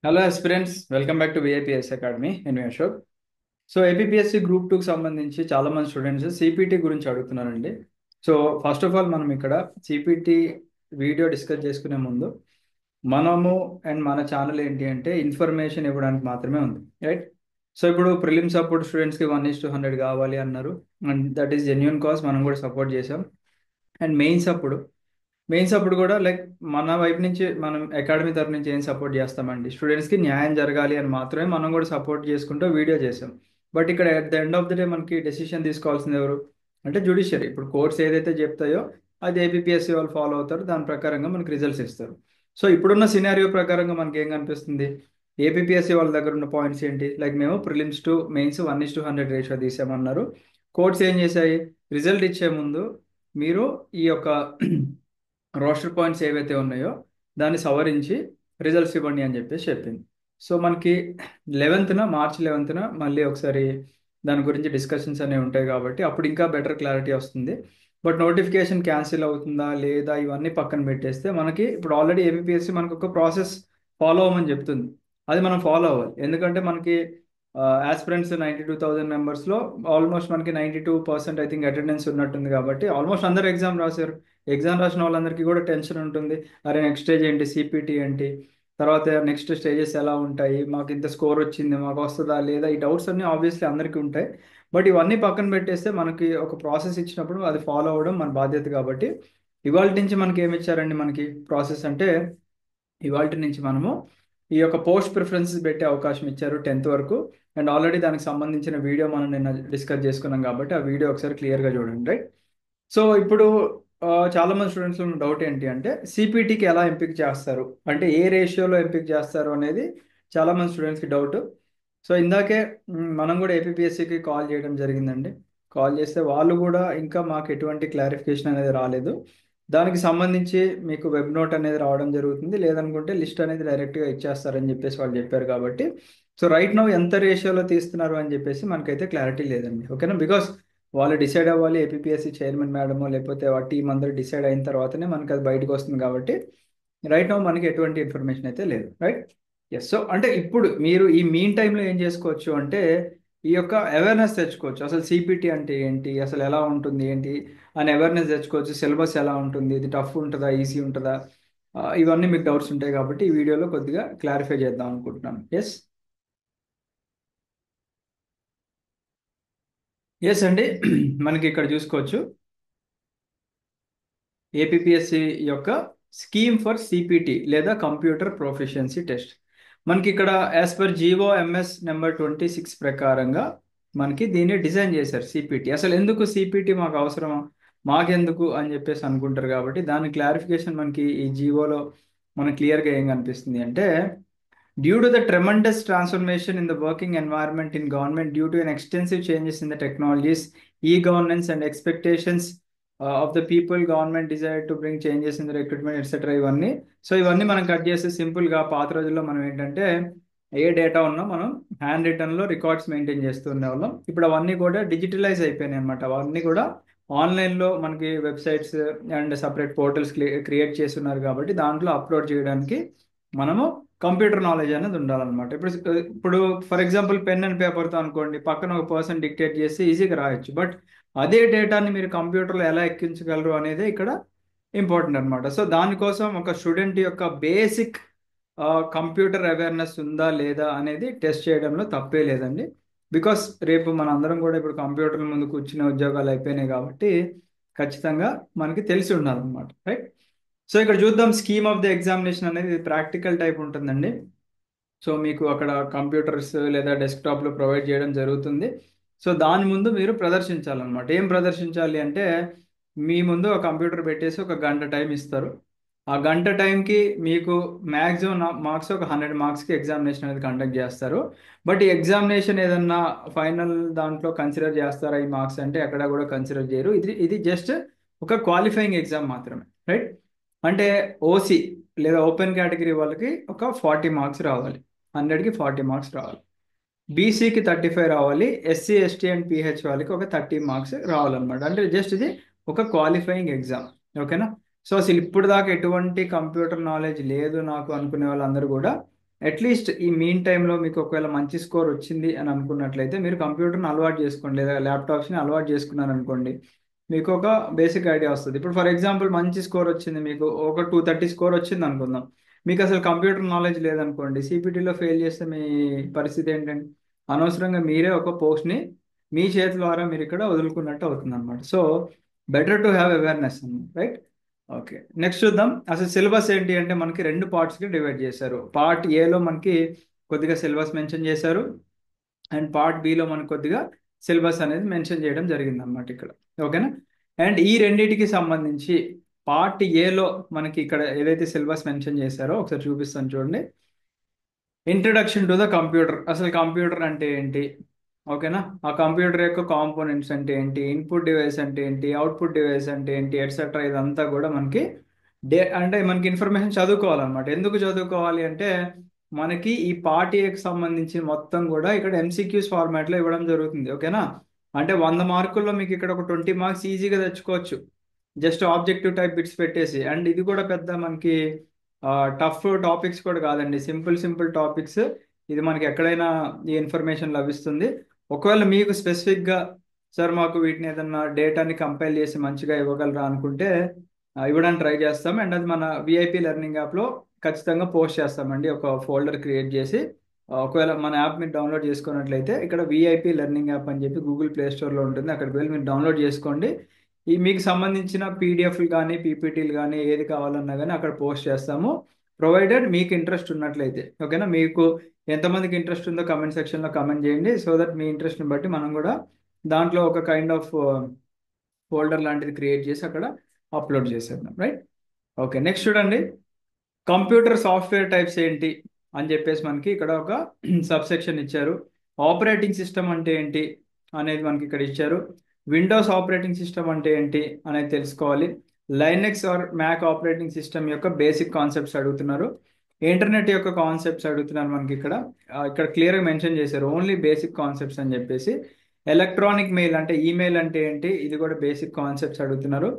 Hello aspirants, welcome back to VIPS academy. నేను మీ Ashok. So APSC group టూకి సంబంధించి చాలా మంది స్టూడెంట్స్ సిపిటి గురించి అడుగుతున్నారండి. సో ఫస్ట్ ఆఫ్ ఆల్ మనం ఇక్కడ సిపిటి వీడియో డిస్కస్ చేసుకునే ముందు మనము అండ్ మన ఛానల్ ఏంటి అంటే ఇన్ఫర్మేషన్ ఇవ్వడానికి మాత్రమే ఉంది, రైట్? సో ఇప్పుడు ప్రిలిమ్స్ అప్పుడు స్టూడెంట్స్కి 1:100 కావాలి అన్నారు, and that is genuine cause, మనం కూడా సపోర్ట్ చేసాం. అండ్ మెయిన్స్ అప్పుడు కూడా లైక్ మన వైపు నుంచి మనం అకాడమీ తరఫు నుంచి ఏం సపోర్ట్ చేస్తామండి, స్టూడెంట్స్కి న్యాయం జరగాలి అని మాత్రమే మనం కూడా సపోర్ట్ చేసుకుంటూ వీడియో చేసాం. బట్ ఇక్కడ at the end of the day మనకి డెసిషన్ తీసుకోవాల్సింది ఎవరు అంటే జ్యుడిషియరీ. ఇప్పుడు కోర్ట్స్ ఏదైతే చెప్తాయో అది ఏపీఎస్సి వాళ్ళు ఫాలో అవుతారు, దాని ప్రకారంగా మనకి రిజల్ట్స్ ఇస్తారు. సో ఇప్పుడున్న సినారియో ప్రకారంగా మనకి ఏం కనిపిస్తుంది, ఏపీఎస్సి వాళ్ళ దగ్గర ఉన్న పాయింట్స్ ఏంటి, లైక్ మేము ప్రిలిమ్స్ టు మెయిన్స్ 1:100 రేషియో తీసామన్నారు. కోర్ట్స్ ఏం చేశాయి, రిజల్ట్ ఇచ్చే ముందు మీరు ఈ యొక్క రోస్టర్ పాయింట్స్ ఏవైతే ఉన్నాయో దాన్ని సవరించి రిజల్ట్స్ ఇవ్వండి అని చెప్పేసి చెప్పింది. సో మనకి మార్చ్ 11న మళ్ళీ ఒకసారి దాని గురించి డిస్కషన్స్ అనేవి ఉంటాయి కాబట్టి అప్పుడు ఇంకా బెటర్ క్లారిటీ వస్తుంది. బట్ నోటిఫికేషన్ క్యాన్సిల్ అవుతుందా లేదా ఇవన్నీ పక్కన పెట్టేస్తే మనకి ఇప్పుడు ఆల్రెడీ ఏపీఎస్సి మనకు ఒక ప్రాసెస్ ఫాలో అవ్వమని చెప్తుంది. అది మనం ఫాలో అవ్వాలి. ఎందుకంటే మనకి ఆస్పిరెంట్స్ 92,000 మెంబర్స్లో ఆల్మోస్ట్ మనకి 92% ఐ థింక్ అటెండెన్స్ ఉన్నట్టుంది. కాబట్టి ఆల్మోస్ట్ అందరు ఎగ్జామ్ రాశారు. ఎగ్జామ్ రాసిన వాళ్ళందరికీ కూడా టెన్షన్ ఉంటుంది, అరే నెక్స్ట్ స్టేజ్ ఏంటి, సిపిటి ఏంటి, తర్వాత నెక్స్ట్ స్టేజెస్ ఎలా ఉంటాయి, మాకు ఇంత స్కోర్ వచ్చింది, మాకు వస్తుందా లేదా, ఈ డౌట్స్ అన్నీ ఆబ్వియస్లీ అందరికీ ఉంటాయి. బట్ ఇవన్నీ పక్కన పెట్టేస్తే మనకి ఒక ప్రాసెస్ ఇచ్చినప్పుడు అది ఫాలో అవ్వడం మన బాధ్యత. కాబట్టి ఇవాళ నుంచి మనకి ఏమి ఇచ్చారండి, మనకి ప్రాసెస్ అంటే ఇవాళ నుంచి మనము ఈ యొక్క పోస్ట్ ప్రిఫరెన్సెస్ పెట్టే అవకాశం ఇచ్చారు 10th వరకు. అండ్ ఆల్రెడీ దానికి సంబంధించిన వీడియో మనం నిన్న డిస్కస్ చేసుకున్నాం కాబట్టి ఆ వీడియో ఒకసారి క్లియర్గా చూడండి, రైట్? సో ఇప్పుడు చాలా మంది స్టూడెంట్స్ ఉన్న డౌట్ ఏంటి అంటే సిపిటికి ఎలా ఎంపిక చేస్తారు, అంటే ఏ రేషియోలో ఎంపిక చేస్తారు అనేది చాలా మంది స్టూడెంట్స్కి డౌట్. సో ఇందాకే మనం కూడా ఏపీఎస్సికి కాల్ చేయడం జరిగిందండి. కాల్ చేస్తే వాళ్ళు కూడా ఇంకా మాకు ఎటువంటి క్లారిఫికేషన్ అనేది రాలేదు. దానికి సంబంధించి మీకు వెబ్ నోట్ అనేది రావడం జరుగుతుంది, లేదనుకుంటే లిస్ట్ అనేది డైరెక్ట్గా ఇచ్చేస్తారని చెప్పేసి వాళ్ళు చెప్పారు. కాబట్టి సో రైట్ నౌ ఎంత రేషియోలో తీస్తున్నారు అని చెప్పేసి మనకైతే క్లారిటీ లేదండి, ఓకేనా? బికాస్ వాళ్ళు డిసైడ్ అవ్వాలి, ఏపీఎస్సి చైర్మన్ మేడమో లేకపోతే ఆ టీం అందరూ డిసైడ్ అయిన తర్వాతనే మనకి అది బయటకు వస్తుంది. కాబట్టి రైట్ నౌ మనకి ఎటువంటి ఇన్ఫర్మేషన్ అయితే లేదు, రైట్? ఎస్. సో అంటే ఇప్పుడు మీరు ఈ మీన్ టైంలో ఏం చేసుకోవచ్చు అంటే ఈ యొక్క అవేర్నెస్ తెచ్చుకోవచ్చు, అసలు సిపిటి అంటే ఏంటి, అసలు ఎలా ఉంటుంది ఏంటి అని అవేర్నెస్ తెచ్చుకోవచ్చు. సిలబస్ ఎలా ఉంటుంది, ఇది టఫ్ ఉంటుందా ఈజీ ఉంటుందా, ఇవన్నీ మీకు డౌట్స్ ఉంటాయి. కాబట్టి ఈ వీడియోలో కొద్దిగా క్లారిఫై చేద్దాం అనుకుంటున్నాను. ఎస్. ఎస్ అండి. మనకి ఇక్కడ చూసుకోవచ్చు ఏపీఎస్సి యొక్క స్కీమ్ ఫర్ సిపిటి లేదా కంప్యూటర్ ప్రొఫిషియన్సీ టెస్ట్. మనకి ఇక్కడ as per GO MS number 26 ప్రకారంగా మనకి దీన్ని డిజైన్ చేశారు. సిపిటి అసలు ఎందుకు, సిపిటి మాకు అవసరమా, మాకెందుకు అని చెప్పేసి అనుకుంటారు. కాబట్టి దాని క్లారిఫికేషన్ మనకి ఈ జీవోలో మనకు క్లియర్గా ఏం కనిపిస్తుంది అంటే due to the tremendous transformation in the working environment in government due to an extensive changes in the technologies, e-governance and expectations of the people, government desire to bring changes in the recruitment, etc. ఇవన్నీ. So ఇవన్నీ మనం cut చేస్తే సింపుల్గా పాత రోజుల్లో మనం ఏంటంటే ఏ data ఉన్నా మనం హ్యాండ్ రిటర్న్లో రికార్డ్స్ మెయింటైన్ చేస్తూ ఉండేవాళ్ళం. ఇప్పుడు అవన్నీ కూడా డిజిటలైజ్ అయిపోయినాయి అనమాట. అవన్నీ కూడా ఆన్లైన్లో మనకి websites and separate portals create చేస్తున్నారు. కాబట్టి దాంట్లో అప్లోడ్ చేయడానికి మనము కంప్యూటర్ నాలెడ్జ్ అనేది ఉండాలన్నమాట. ఇప్పుడు ఫర్ ఎగ్జాంపుల్ పెన్ అండ్ పేపర్తో అనుకోండి, పక్కన ఒక పర్సన్ డిక్టేట్ చేస్తే ఈజీగా రాయొచ్చు. బట్ అదే డేటాని మీరు కంప్యూటర్లో ఎలా ఎక్కించగలరు అనేది ఇక్కడ ఇంపార్టెంట్ అనమాట. సో దానికోసం ఒక స్టూడెంట్ యొక్క బేసిక్ కంప్యూటర్ అవేర్నెస్ ఉందా లేదా అనేది టెస్ట్ చేయడంలో తప్పే లేదండి. బికాస్ రేపు మన అందరం కూడా ఇప్పుడు కంప్యూటర్ ముందు కూర్చునే ఉద్యోగాలు అయిపోయినాయి కాబట్టి ఖచ్చితంగా మనకి తెలిసి ఉండాలన్నమాట, రైట్? సో ఇక్కడ చూద్దాం, స్కీమ్ ఆఫ్ ద ఎగ్జామినేషన్ అనేది ప్రాక్టికల్ టైప్ ఉంటుందండి. సో మీకు అక్కడ కంప్యూటర్స్ లేదా డెస్క్టాప్లో ప్రొవైడ్ చేయడం జరుగుతుంది. సో దాని ముందు మీరు ప్రదర్శించాలన్నమాట. ఏం ప్రదర్శించాలి అంటే మీ ముందు ఒక కంప్యూటర్ పెట్టేసి ఒక గంట టైం ఇస్తారు. ఆ గంట టైంకి మీకు మ్యాక్సిమం మార్క్స్ ఒక 100 మార్క్స్కి ఎగ్జామినేషన్ అనేది కండక్ట్ చేస్తారు. బట్ ఈ ఎగ్జామినేషన్ ఏదన్నా ఫైనల్ దాంట్లో కన్సిడర్ చేస్తారా ఈ మార్క్స్ అంటే ఎక్కడా కూడా కన్సిడర్ చేయరు. ఇది ఇది జస్ట్ ఒక క్వాలిఫైయింగ్ ఎగ్జామ్ మాత్రమే, రైట్? అంటే ఓసీ లేదా ఓపెన్ కేటగిరీ వాళ్ళకి ఒక 40 మార్క్స్ రావాలి, 100కి 40 మార్క్స్ రావాలి. బీసీకి 35 రావాలి, ఎస్సీ ఎస్టీ అండ్ పిహెచ్ వాళ్ళకి ఒక 30 మార్క్స్ రావాలన్నమాట. అంటే జస్ట్ ఇది ఒక క్వాలిఫైయింగ్ ఎగ్జామ్, ఓకేనా? సో అసలు ఇప్పుడు దాకా ఎటువంటి కంప్యూటర్ నాలెడ్జ్ లేదు నాకు అనుకునే వాళ్ళందరూ కూడా అట్లీస్ట్ ఈ మీన్ టైంలో మీకు ఒకవేళ మంచి స్కోర్ వచ్చింది అని అనుకున్నట్లయితే మీరు కంప్యూటర్ని అలవాటు చేసుకోండి, లేదా ల్యాప్టాప్స్ని అలవాటు చేసుకున్నారు అనుకోండి, మీకు ఒక బేసిక్ ఐడియా వస్తుంది. ఇప్పుడు ఫర్ ఎగ్జాంపుల్ మంచి స్కోర్ వచ్చింది, మీకు ఒక 230 స్కోర్ వచ్చింది అనుకుందాం. మీకు అసలు కంప్యూటర్ నాలెడ్జ్ లేదనుకోండి, సిపిటీలో ఫెయిల్ చేస్తే మీ పరిస్థితి ఏంటంటే అనవసరంగా మీరే ఒక పోస్ట్ని మీ చేతి ద్వారా మీరు ఇక్కడ వదులుకున్నట్టు అవుతుంది అనమాట. So better to have awareness, right? Okay, next చూద్దాం. అసలు సిలబస్ ఏంటి అంటే మనకి రెండు పార్ట్స్కి డివైడ్ చేశారు. పార్ట్ ఏలో మనకి కొద్దిగా సిలబస్ మెన్షన్ చేశారు, అండ్ పార్ట్ బిలో మనకు కొద్దిగా సిలబస్ అనేది మెన్షన్ చేయడం జరిగింది అనమాట ఇక్కడ. ఓకేనా? అండ్ ఈ రెండింటికి సంబంధించి పార్ట్ ఏలో మనకి ఇక్కడ ఏదైతే సిలబస్ మెన్షన్ చేశారో ఒకసారి చూపిస్తాను చూడండి. ఇంట్రడక్షన్ టు ద కంప్యూటర్, అసలు కంప్యూటర్ అంటే ఏంటి, ఓకేనా, ఆ కంప్యూటర్ యొక్క కాంపోనెంట్స్ అంటే ఏంటి, ఇన్పుట్ డివైస్ అంటే ఏంటి, అవుట్పుట్ డివైస్ అంటే ఏంటి, ఎట్సెట్రా, ఇదంతా కూడా మనకి అంటే మనకి ఇన్ఫర్మేషన్ చదువుకోవాలన్నమాట. ఎందుకు చదువుకోవాలి అంటే మనకి ఈ పార్ట్ ఏకి సంబంధించి మొత్తం కూడా ఇక్కడ ఎంసీక్యూస్ ఫార్మాట్లో ఇవ్వడం జరుగుతుంది. ఓకేనా? అంటే 100 మార్కుల్లో మీకు ఇక్కడ ఒక 20 మార్క్స్ ఈజీగా తెచ్చుకోవచ్చు, జస్ట్ ఆబ్జెక్టివ్ టైప్ బిట్స్ పెట్టేసి. అండ్ ఇది కూడా పెద్ద మనకి టఫ్ టాపిక్స్ కూడా కాదండి, సింపుల్ సింపుల్ టాపిక్స్. ఇది మనకి ఎక్కడైనా ఈ ఇన్ఫర్మేషన్ లభిస్తుంది. ఒకవేళ మీకు స్పెసిఫిక్గా సార్ మాకు వీటిని ఏదన్నా డేటాని కంపైల్ చేసి మంచిగా ఇవ్వగలరా అనుకుంటే ఇవ్వడానికి ట్రై చేస్తాం. అండ్ అది మన విఐపి లెర్నింగ్ యాప్లో ఖచ్చితంగా పోస్ట్ చేస్తామండి, ఒక ఫోల్డర్ క్రియేట్ చేసి. ఒకవేళ మన యాప్ మీరు డౌన్లోడ్ చేసుకున్నట్లయితే ఇక్కడ విఐపి లెర్నింగ్ యాప్ అని చెప్పి గూగుల్ ప్లే స్టోర్లో ఉంటుంది, అక్కడికి వెళ్ళి మీరు డౌన్లోడ్ చేసుకోండి. ఈ మీకు సంబంధించిన పీడిఎఫ్లు కానీ పీపీటీలు కానీ ఏది కావాలన్నా కానీ అక్కడ పోస్ట్ చేస్తాము, ప్రొవైడెడ్ మీకు ఇంట్రెస్ట్ ఉన్నట్లయితే. ఓకేనా? మీకు ఎంతమందికి ఇంట్రెస్ట్ ఉందో కమెంట్ సెక్షన్లో కమెంట్ చేయండి, సో దట్ మీ ఇంట్రెస్ట్ని బట్టి మనం కూడా దాంట్లో ఒక కైండ్ ఆఫ్ ఫోల్డర్ లాంటిది క్రియేట్ చేసి అక్కడ అప్లోడ్ చేసేద్దాం, రైట్? ఓకే, నెక్స్ట్ చూడండి. కంప్యూటర్ సాఫ్ట్వేర్ టైప్స్ ఏంటి అని చెప్పేసి మనకి ఇక్కడ ఒక సబ్సెక్షన్ ఇచ్చారు. ఆపరేటింగ్ సిస్టమ్ అంటే ఏంటి అనేది మనకి ఇక్కడ ఇచ్చారు. విండోస్ ఆపరేటింగ్ సిస్టమ్ అంటే ఏంటి అనేది తెలుసుకోవాలి. Linux or Mac operating system యొక్క బేసిక్ కాన్సెప్ట్స్ అడుగుతున్నారు. ఇంటర్నెట్ యొక్క కాన్సెప్ట్స్ అడుగుతున్నారు మనకి ఇక్కడ. ఇక్కడ క్లియర్గా మెన్షన్ చేశారు ఓన్లీ బేసిక్ కాన్సెప్ట్స్ అని చెప్పేసి. ఎలక్ట్రానిక్ మెయిల్ అంటే ఈమెయిల్ అంటే ఏంటి, ఇది కూడా బేసిక్ కాన్సెప్ట్స్ అడుగుతున్నారు.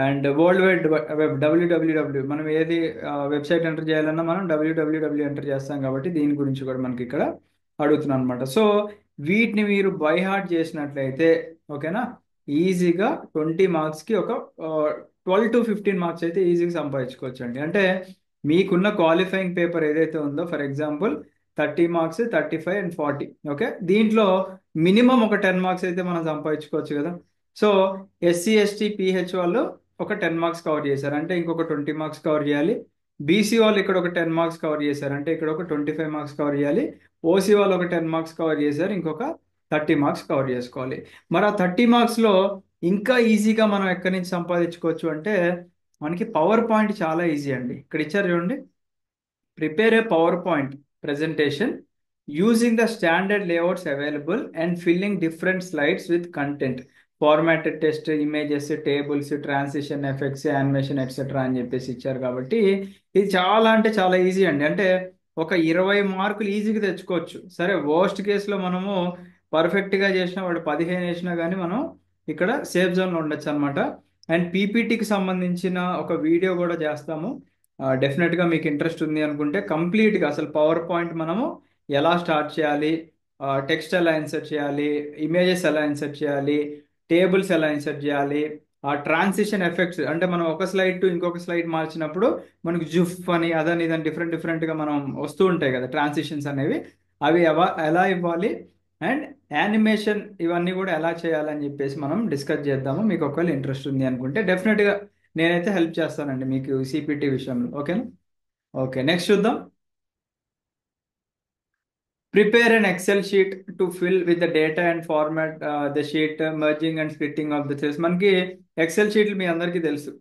And world wide web WWW, మనం ఏది వెబ్సైట్ ఎంటర్ చేయాలన్నా మనం డబ్ల్యూడబ్ల్యూడబ్ల్యూ ఎంటర్ చేస్తాం, కాబట్టి దీని గురించి కూడా మనకి ఇక్కడ అడుగుతున్నాను అనమాట. సో వీటిని మీరు బై హార్ట్ చేసినట్లయితే ఓకేనా, ఈజీగా 20 మార్క్స్కి ఒక 12 to 15 మార్క్స్ అయితే ఈజీగా సంపాదించుకోవచ్చు అండి. అంటే మీకున్న క్వాలిఫైయింగ్ పేపర్ ఏదైతే ఉందో, for example 30 marks, 35 and 40, okay, దీంట్లో మినిమం ఒక 10 మార్క్స్ అయితే మనం సంపాదించుకోవచ్చు కదా. సో ఎస్సీ ఎస్టీ పిహెచ్ వాళ్ళు ఒక 10 మార్క్స్ కవర్ చేశారు అంటే ఇంకొక 20 మార్క్స్ కవర్ చేయాలి. బీసీ వాళ్ళు ఇక్కడ ఒక 10 మార్క్స్ కవర్ చేశారు అంటే ఇక్కడ ఒక 25 మార్క్స్ కవర్ చేయాలి. ఓసీ వాళ్ళు ఒక 10 మార్క్స్ కవర్ చేశారు, ఇంకొక 30 మార్క్స్ కవర్ చేసుకోవాలి. మరి ఆ 30 మార్క్స్లో ఇంకా ఈజీగా మనం ఎక్కడి నుంచి సంపాదించుకోవచ్చు అంటే మనకి పవర్ పాయింట్ చాలా ఈజీ అండి. ఇక్కడ ఇచ్చారు చూడండి, prepare A power point presentation using the standard layouts available and filling different slides with content, formatted text, images, tables, transition effects, animation, etc. అని చెప్పేసి ఇచ్చారు. కాబట్టి ఇది చాలా అంటే చాలా ఈజీ అండి. అంటే ఒక 20 మార్కులు ఈజీగా తెచ్చుకోవచ్చు. సరే, వర్స్ట్ కేసులో మనము పర్ఫెక్ట్గా చేసినా వాడు 15 వేసినా కానీ మనం ఇక్కడ సేఫ్ జోన్లో ఉండొచ్చు అనమాట. అండ్ పీపీటీకి సంబంధించిన ఒక వీడియో కూడా చేస్తాము. డెఫినెట్గా మీకు ఇంట్రెస్ట్ ఉంది అనుకుంటే కంప్లీట్గా అసలు పవర్ పాయింట్ మనము ఎలా స్టార్ట్ చేయాలి, టెక్స్ట్ ఎలా ఇన్సర్ట్ చేయాలి, ఇమేజెస్ ఎలా ఇన్సర్ట్ చేయాలి, టేబుల్స్ ఎలా ఇన్సర్ట్ చేయాలి, ఆ ట్రాన్సిషన్ ఎఫెక్ట్స్ అంటే మనం ఒక స్లైడ్ టు ఇంకొక స్లైడ్ మార్చినప్పుడు మనకు జుఫ్ అని అదని ఇదని డిఫరెంట్ డిఫరెంట్గా మనం వస్తూ ఉంటాయి కదా ట్రాన్సిషన్స్ అనేవి, అవి ఎలా ఇవ్వాలి, అండ్ యానిమేషన్ ఇవన్నీ కూడా ఎలా చేయాలని చెప్పేసి మనం డిస్కస్ చేద్దాము. మీకు ఒకవేళ ఇంట్రెస్ట్ ఉంది అనుకుంటే డెఫినెట్గా నేనైతే హెల్ప్ చేస్తానండి మీకు సిపిటి విషయంలో. ఓకేనా? ఓకే, నెక్స్ట్ చూద్దాం. Prepare an Excel sheet to fill with the data and format the sheet, merging and splitting of the cells. మనకి ఎక్సెల్ షీట్లు మీ అందరికీ తెలుసు,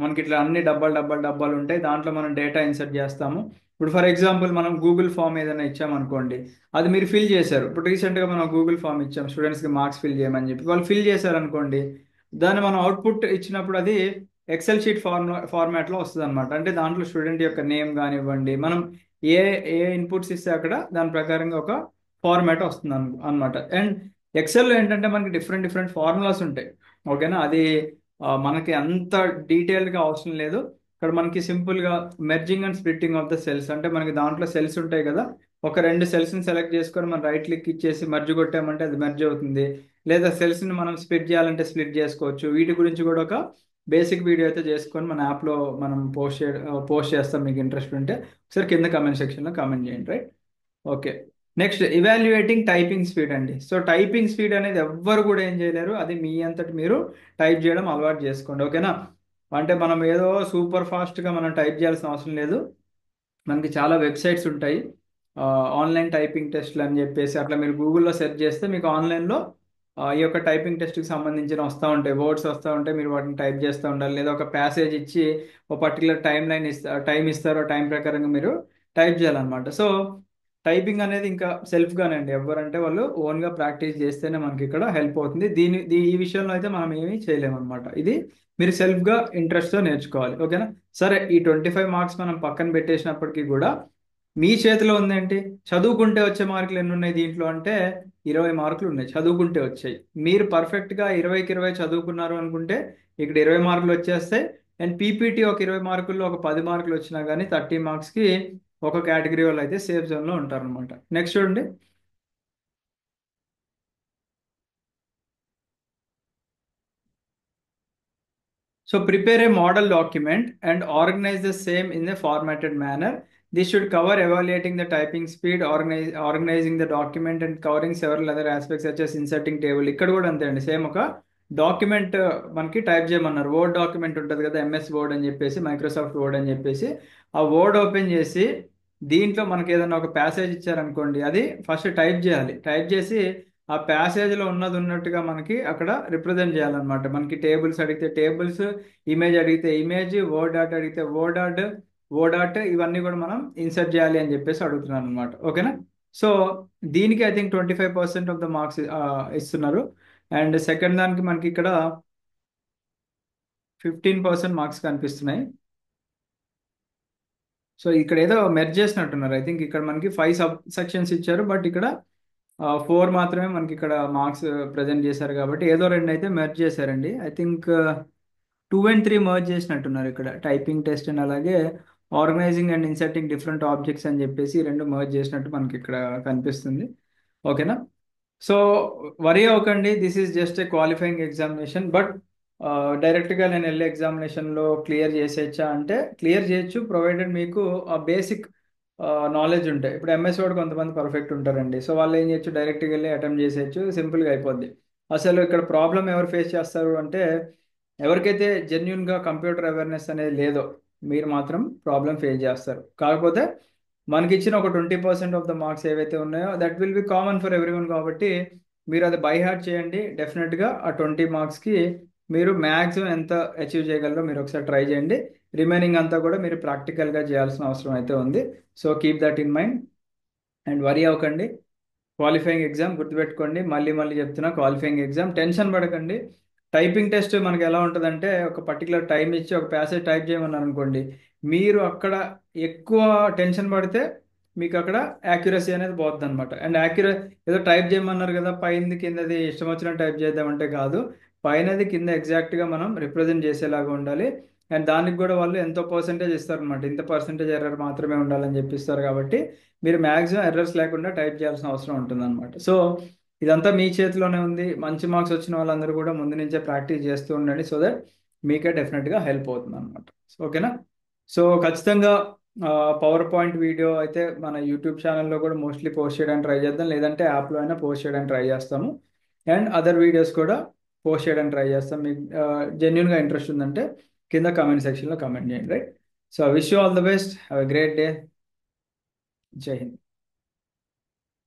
మనకి ఇట్లా అన్ని డబ్బాలు డబ్బాలు డబ్బాలు ఉంటాయి, దాంట్లో మనం డేటా ఇన్సర్ట్ చేస్తాము. ఇప్పుడు ఫర్ ఎగ్జాంపుల్ మనం గూగుల్ ఫామ్ ఏదైనా ఇచ్చామనుకోండి, అది మీరు ఫిల్ చేశారు. ఇప్పుడు రీసెంట్గా మనం గూగుల్ ఫామ్ ఇచ్చాం స్టూడెంట్స్కి మార్క్స్ ఫిల్ చేయమని చెప్పి, వాళ్ళు ఫిల్ చేశారనుకోండి, దాన్ని మనం అవుట్పుట్ ఇచ్చినప్పుడు అది ఎక్సెల్ షీట్ ఫార్మాట్లో వస్తుంది అనమాట. అంటే దాంట్లో స్టూడెంట్ యొక్క నేమ్ కానివ్వండి, మనం ఏ ఏ ఇన్పుట్స్ ఇస్తే అక్కడ దాని ప్రకారంగా ఒక ఫార్మాట్ వస్తుంది అనమాట. అండ్ ఎక్సెల్లో ఏంటంటే మనకి డిఫరెంట్ డిఫరెంట్ ఫార్ములాస్ ఉంటాయి. ఓకేనా? అది మనకి అంత డీటెయిల్డ్గా అవసరం లేదు, ఇక్కడ మనకి సింపుల్గా merging and splitting of the cells, అంటే మనకి దాంట్లో సెల్స్ ఉంటాయి కదా, ఒక రెండు సెల్స్ని సెలెక్ట్ చేసుకొని మనం రైట్ క్లిక్ ఇచ్చేసి మర్జ్ కొట్టామంటే అది మెర్జ్ అవుతుంది. లేదా సెల్స్ని మనం స్ప్లిట్ చేయాలంటే స్ప్లిట్ చేసుకోవచ్చు. వీటి గురించి కూడా ఒక బేసిక్ వీడియో అయితే చేసుకొని మన యాప్లో మనం పోస్ట్ చేస్తాం. మీకు ఇంట్రెస్ట్ ఉంటే ఒకసారి కింద కమెంట్ సెక్షన్లో కామెంట్ చేయండి, right? Okay. Next evaluating typing speed అండి. సో టైపింగ్ స్పీడ్ అనేది ఎవ్వరు కూడా ఏం చేయలేరు, అది మీ అంతటి మీరు టైప్ చేయడం అలవాటు చేసుకోండి, ఓకేనా? అంటే మనం ఏదో సూపర్ ఫాస్ట్గా మనం టైప్ చేయాల్సిన అవసరం లేదు. మనకి చాలా వెబ్సైట్స్ ఉంటాయి, ఆన్లైన్ టైపింగ్ టెస్ట్లు అని చెప్పేసి. అట్లా మీరు గూగుల్లో సెర్చ్ చేస్తే మీకు ఆన్లైన్లో ఈ యొక్క టైపింగ్ టెస్ట్కి సంబంధించిన వస్తూ ఉంటాయి, వర్డ్స్ వస్తూ ఉంటాయి. మీరు వాటిని టైప్ చేస్తూ ఉండాలి. లేదా ఒక ప్యాసేజ్ ఇచ్చి ఒక పర్టికులర్ టైం ఇస్తారు, ఆ టైం ప్రకారంగా మీరు టైప్ చేయాలన్నమాట. సో టైపింగ్ అనేది ఇంకా సెల్ఫ్గానండి, ఎవరంటే వాళ్ళు ఓన్గా ప్రాక్టీస్ చేస్తేనే మనకి ఇక్కడ హెల్ప్ అవుతుంది. ఈ విషయంలో అయితే మనం ఏమీ చేయలేమన్నమాట. ఇది మీరు సెల్ఫ్గా ఇంట్రెస్ట్తో నేర్చుకోవాలి, ఓకేనా? సరే, ఈ 25 మార్క్స్ మనం పక్కన పెట్టేసినప్పటికీ కూడా మీ చేతిలో ఉందేంటి? చదువుకుంటే వచ్చే మార్కులు ఎన్ని ఉన్నాయి దీంట్లో అంటే 20 మార్కులు ఉన్నాయి, చదువుకుంటే వచ్చాయి. మీరు పర్ఫెక్ట్గా 20కి 20 చదువుకున్నారు అనుకుంటే ఇక్కడ 20 మార్కులు వచ్చేస్తాయి. అండ్ పీపీటీ ఒక 20 మార్కుల్లో ఒక 10 మార్కులు వచ్చినా కానీ 30 మార్క్స్కి ఒక కేటగిరీ వాళ్ళు అయితే సేఫ్ జోన్లో ఉంటారనమాట. నెక్స్ట్ చూడండి. So prepare a model document and organize the same in a formatted manner. This should cover evaluating the typing speed, organizing the document and covering several other aspects such as inserting table. ఇక్కడ కూడా అంతే అండి, same ఒక document మనకి type చేయమన్నారు. Word document ఉంటుంది కదా, MS word అని చెప్పేసి, మైక్రోసాఫ్ట్ వర్డ్ అని చెప్పేసి. ఆ వర్డ్ ఓపెన్ చేసి దీంట్లో మనకి ఏదైనా ఒక ప్యాసేజ్ ఇచ్చారనుకోండి, అది ఫస్ట్ టైప్ చేయాలి. టైప్ చేసి ఆ ప్యాసేజ్లో ఉన్నది ఉన్నట్టుగా మనకి అక్కడ రిప్రజెంట్ చేయాలన్నమాట. మనకి టేబుల్స్ అడిగితే టేబుల్స్, ఇమేజ్ అడిగితే ఇమేజ్, వర్డ్ ఆర్ట్ అడిగితే వర్డ్ ఆర్ట్, ఇవన్నీ కూడా మనం ఇన్సర్ట్ చేయాలి అని చెప్పేసి అడుగుతున్నాను అనమాట, ఓకేనా? సో దీనికి I think 25% of the marks ఇస్తున్నారు. అండ్ సెకండ్ దానికి మనకి ఇక్కడ 15% మార్క్స్ కనిపిస్తున్నాయి. సో ఇక్కడ ఏదో మెర్జ్ చేసినట్టున్నారు. ఐ థింక్ ఇక్కడ మనకి 5 సబ్ సెక్షన్స్ ఇచ్చారు, బట్ ఇక్కడ 4 మాత్రమే మనకి ఇక్కడ మార్క్స్ ప్రజెంట్ చేశారు. కాబట్టి ఏదో రెండు అయితే మెర్జ్ చేశారండి. ఐ థింక్ 2 and 3 మర్జ్ చేసినట్టున్నారు ఇక్కడ, టైపింగ్ టెస్ట్ అండ్ అలాగే organising and inserting different objects అని చెప్పేసి రెండు మర్జ్ చేసినట్టు మనకి ఇక్కడ కనిపిస్తుంది, ఓకేనా? సో వరీ అవ్వకండి, this is just a qualifying examination. But డైరెక్ట్గా నేను వెళ్ళే ఎగ్జామినేషన్లో క్లియర్ చేసేయచ్చా అంటే క్లియర్ చేయొచ్చు, ప్రొవైడెడ్ మీకు ఆ బేసిక్ నాలెడ్జ్ ఉంటాయి. ఇప్పుడు ఎంఎస్ వర్డ్ కొంతమంది పర్ఫెక్ట్ ఉంటారండి, సో వాళ్ళు ఏం చేయొచ్చు, డైరెక్ట్గా వెళ్ళి అటెంప్ట్ చేసేయచ్చు, సింపుల్గా అయిపోద్ది. అసలు ఇక్కడ ప్రాబ్లం ఎవరు ఫేస్ చేస్తారు అంటే ఎవరికైతే జెన్యున్గా కంప్యూటర్ అవేర్నెస్ అనేది లేదో మీరు మాత్రం ప్రాబ్లం ఫేస్ చేస్తారు. కాకపోతే మనకి ఇచ్చిన ఒక 20% ఆఫ్ ద మార్క్స్ ఏవైతే ఉన్నాయో that will be common for everyone. కాబట్టి మీరు అది బై హార్ట్ చేయండి. డెఫినెట్గా ఆ 20 మార్క్స్కి మీరు మ్యాక్సిమం ఎంత అచీవ్ చేయగలరో మీరు ఒకసారి ట్రై చేయండి. రిమైనింగ్ అంతా కూడా మీరు ప్రాక్టికల్గా చేయాల్సిన అవసరం అయితే ఉంది. So keep that in mind and worry అవ్వకండి. క్వాలిఫైయింగ్ ఎగ్జామ్ గుర్తుపెట్టుకోండి, మళ్ళీ మళ్ళీ చెప్తున్నా, క్వాలిఫైయింగ్ ఎగ్జామ్. టెన్షన్ పడకండి. టైపింగ్ టెస్ట్ మనకి ఎలా ఉంటుందంటే ఒక పర్టికులర్ టైం ఇచ్చి ఒక ప్యాసేజ్ టైప్ చేయమన్నారు అనుకోండి, మీరు అక్కడ ఎక్కువ టెన్షన్ పడితే మీకు అక్కడ యాక్యురసీ అనేది పోతుంది అనమాట. అండ్ ఏదో టైప్ చేయమన్నారు కదా పైనది కిందది ఇష్టం వచ్చినట్టు టైప్ చేద్దామంటే కాదు, పైనది కింద ఎగ్జాక్ట్గా మనం రిప్రజెంట్ చేసేలాగా ఉండాలి. అండ్ దానికి కూడా వాళ్ళు ఎంతో పర్సెంటేజ్ ఇస్తారనమాట, ఇంత పర్సెంటేజ్ ఎర్రర్ మాత్రమే ఉండాలని చెప్పిస్తారు. కాబట్టి మీరు మ్యాక్సిమం ఎర్రర్స్ లేకుండా టైప్ చేయాల్సిన అవసరం ఉంటుంది అనమాట. సో ఇదంతా మీ చేతిలోనే ఉంది. మంచి మార్క్స్ వచ్చిన వాళ్ళందరూ కూడా ముందు నుంచే ప్రాక్టీస్ చేస్తూ ఉండండి, సో దట్ మీకే డెఫినెట్గా హెల్ప్ అవుతుంది అనమాట. ఓకేనా? సో ఖచ్చితంగా పవర్ పాయింట్ వీడియో అయితే మన యూట్యూబ్ ఛానల్లో కూడా మోస్ట్లీ పోస్ట్ చేయడానికి ట్రై చేద్దాం, లేదంటే యాప్లో అయినా పోస్ట్ చేయడానికి ట్రై చేస్తాము. అండ్ అదర్ వీడియోస్ కూడా పోస్ట్ చేయడానికి ట్రై చేస్తాం. మీకు జెన్యున్గా ఇంట్రెస్ట్ ఉందంటే కింద కామెంట్ సెక్షన్లో కామెంట్ చేయండి, right? So wish you all the best, have a great day. జై హింద్.